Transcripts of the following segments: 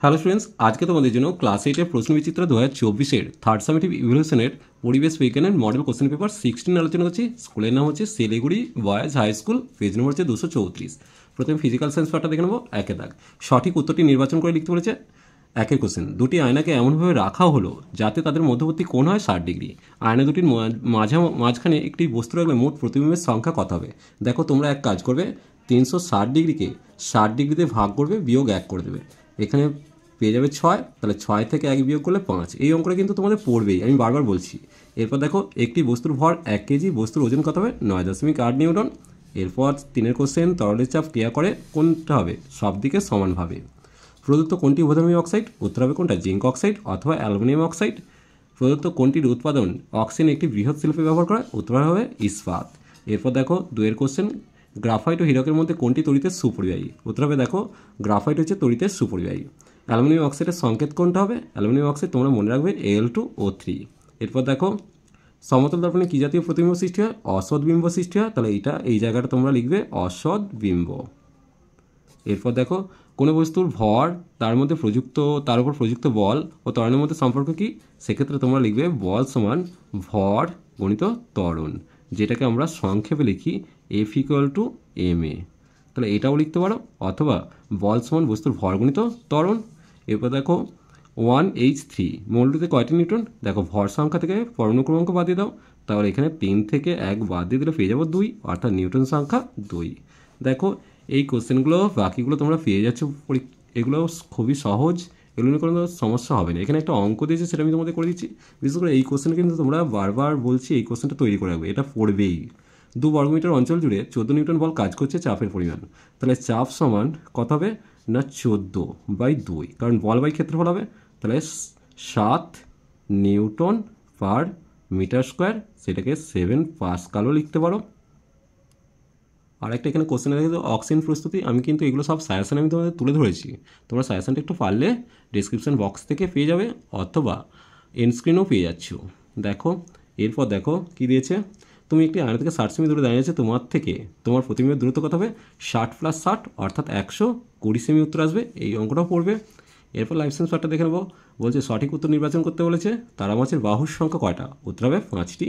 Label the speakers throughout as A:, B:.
A: Hello students, আজকে তোমাদের জন্য ক্লাস 8-এর প্রশ্নবিচিত্র 2024-এর থার্ড সামেটিভ ইভ্যালুয়েশনের পরিবেশ বিজ্ঞানের মডেল কোশ্চেন পেপার 16 আলোচনা করছি। স্কুলের নাম হচ্ছে Siliguri boys high school, page number হচ্ছে 234। প্রথমে ফিজিক্যাল সায়েন্স পার্টটা দেখে নেবো। একে দাগ, সঠিক উত্তরটি নির্বাচন করে লিখতে বলেছে। একের কোশ্চেন, দুটি আয়নাকে এমনভাবে রাখা হলো যাতে তাদের মধ্যবর্তী কোণ হয় 60 ডিগ্রি। আয়না দুটির মাঝখানে একটি বস্তু রাখলে মোট প্রতিবিম্বের সংখ্যা কত হবে? দেখো, তোমরা এক কাজ করবে, 360 ডিগ্রিকে 60 ডিগ্রিতে ভাগ করবে, বিয়োগ 1 করে দেবে। এখানে পেয়ে যাবে 6, তাহলে 6 থেকে 1 বিয়োগ করলে 5। এই অঙ্কটা কিন্তু তোমাদের পড়বেই, আমি বারবার বলছি। এরপর দেখো, একটি বস্তুর ভর 1 কেজি, বস্তুর ওজন কত হবে? 9.8 নিউটন। এরপর 3-এর কোশ্চেন, তরলের চাপ ক্রিয়া করে কোনটা হবে? সব দিকে সমানভাবে। প্রদত্ত কোনটি উভধর্মী অক্সাইড? উত্তর হবে কোনটা? জিঙ্ক অক্সাইড অথবা অ্যালুমিনিয়াম অক্সাইড। প্রদত্ত কোনটির উৎপাদন অক্সিজেন একটি বৃহৎ শিল্পে ব্যবহার করা? উত্তর হবে ইস্পাত। এরপর দেখো 2-এর কোশ্চেন, গ্রাফাইট ও হীরকের মধ্যে কোনটি তড়িতের সুপরিবাহী? উত্তর হবে দেখো, গ্রাফাইট হচ্ছে তড়িতের সুপরিবাহী। অ্যালুমিনিয়াম অক্সাইডের সংকেত কোনটা হবে? অ্যালুমিনিয়াম অক্সাইড তোমরা মনে রাখবে Al2O3। এরপর দেখো, সমতল দর্পণে কী জাতীয় প্রতিবিম্ব সৃষ্টি হয়? অসৎ বিম্ব সৃষ্টি হয়। তাহলে এই জায়গাটা তোমরা লিখবে অসৎ বিম্ব। এরপর দেখো, কোনো বস্তুর ভর তার উপর প্রযুক্ত বল ও ত্বরণের মধ্যে সম্পর্ক কী? সেক্ষেত্রে তোমরা লিখবে বল সমান ভর গণিত ত্বরণ, যেটাকে আমরা সংক্ষেপে লিখি F=ma। তাহলে এটাও লিখতে পারো, অথবা বল সমান বস্তুর ভর গণিত ত্বরণ। এরপর দেখো 1H3 মৌলটিতে কয়টি নিউটন? দেখো, ভর সংখ্যা থেকে পরমাণু ক্রমাঙ্ক বাদ দিয়ে দাও, তাহলে এখানে 3 থেকে 1 বাদ দিয়ে দিলে পেয়ে যাবো 2, অর্থাৎ নিউটন সংখ্যা 2। দেখো, এই কোশ্চেনগুলো বাকিগুলো তোমরা পেয়ে যাচ্ছ, এগুলো খুবই সহজ, এগুলো নিয়ে কোনো সমস্যা হবে না। এখানে একটা অঙ্ক দিয়েছে, সেটা আমি তোমাদের করে দিচ্ছি। বিশেষ করে এই কোশ্চেন কিন্তু তোমরা বারবার বলছি, এই কোশ্চেনটা তৈরি করে রাখবে, এটা পড়বেই। 2 বর্গমিটার অঞ্চল জুড়ে 14 নিউটন বল কাজ করছে, চাপের পরিমাণ। তাহলে চাপ সমান কত হবে? না 14/2, কারণ বল বাই ক্ষেত্রফল হবে। তাহলে 7 নিউটন পার মিটার স্কোয়ার, সেটাকে 7 পাস্কালও লিখতে পারো। আর একটা এখানে কোশ্চেন দেখে, অক্সিজেন প্রস্তুতি। আমি কিন্তু এগুলো সব সাজেশন আমি তোমাদের তুলে ধরেছি, তোমরা সাজেশনটা একটু পারলে ডিসক্রিপশন বক্স থেকে পেয়ে যাবে, অথবা এন্ডস্ক্রিনও পেয়ে যাচ্ছ। দেখো, এরপর দেখো কী দিয়েছে। তুমি একটি আয়না থেকে 60 সেমি দূরে দাঁড়িয়ে আছে, তোমার প্রতিবিম্বের দূরত্ব কত হবে? 60 + 60 অর্থাৎ 120 সেমি উত্তর আসবে। এই অঙ্কটাও পড়বে। এরপর লাইফ সায়েন্স পার্টটা দেখে নেবো। বলছে সঠিক উত্তর নির্বাচন করতে বলেছে। তারা মাছের বাহুর সংখ্যা কয়টা? উত্তর হবে 5টি।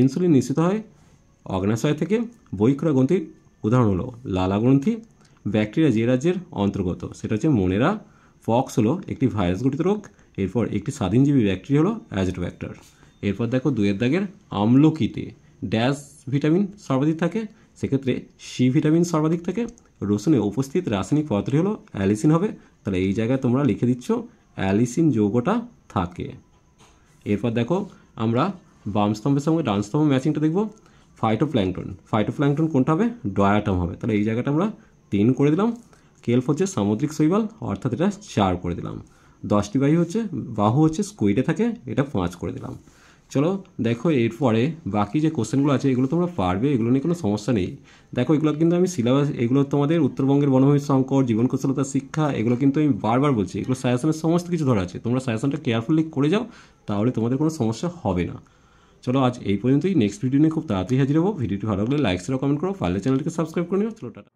A: ইনসুলিন নিঃসৃত হয় অগ্নাশয় থেকে। বহিঃক্ষরা গ্রন্থির উদাহরণ হলো লালা গ্রন্থি। ব্যাকটেরিয়া যে রাজ্যের অন্তর্গত? সেটা হচ্ছে মোনেরা। পক্স হলো একটি ভাইরাস গঠিত রোগ। এরপর একটি স্বাধীনজীবী ব্যাকটেরিয়া হলো অ্যাজোটোব্যাক্টার। এরপর দেখো 2-এর দাগের, আমলকিতে ড্যাশ ভিটামিন সর্বাধিক থাকে? সেক্ষেত্রে সি ভিটামিন সর্বাধিক থাকে। রসুনে উপস্থিত রাসায়নিক পদার্থটি হলো অ্যালিসিন হবে। তাহলে এই জায়গায় তোমরা লিখে দিচ্ছ অ্যালিসিন যৌগটা থাকে। এরপর দেখো, আমরা বাম স্তম্ভের সঙ্গে ডান স্তম্ভ ম্যাচিংটা দেখব। ফাইটোপ্ল্যাঙ্কটন কোনটা হবে? ডায়াটম হবে। তাহলে এই জায়গাটা আমরা 3 করে দিলাম। কেল্প হচ্ছে সামুদ্রিক শৈবাল, অর্থাৎ এটা 4 করে দিলাম। 10টি বাহু হচ্ছে স্কুইডে থাকে, এটা 5 করে দিলাম। চলো দেখো, এরপরে বাকি যে কোশ্চেনগুলো আছে এগুলো তোমরা পারবে, এগুলো নিয়ে কোনো সমস্যা নেই। দেখো, এগুলো কিন্তু আমি সিলেবাস, এগুলো তোমাদের উত্তরবঙ্গের বনভূমি সংকট, জীবন কৌশলতা শিক্ষা, এগুলো কিন্তু আমি বারবার বলছি, এগুলো সাজেশনের সমস্ত কিছু ধরা আছে। তোমরা সাজেশনটা কেয়ারফুলি করে যাও, তাহলে তোমাদের কোনো সমস্যা হবে না। চলো আজ এই পর্যন্তই। নেক্সট ভিডিও নিয়ে খুব তাড়াতাড়ি হাজির হবো। ভিডিওটি ভালো লাগলে লাইক শেয়ার কমেন্ট করো, পারলে চ্যানেলটিকে সাবস্ক্রাইব করে নিও। চলো টাটা।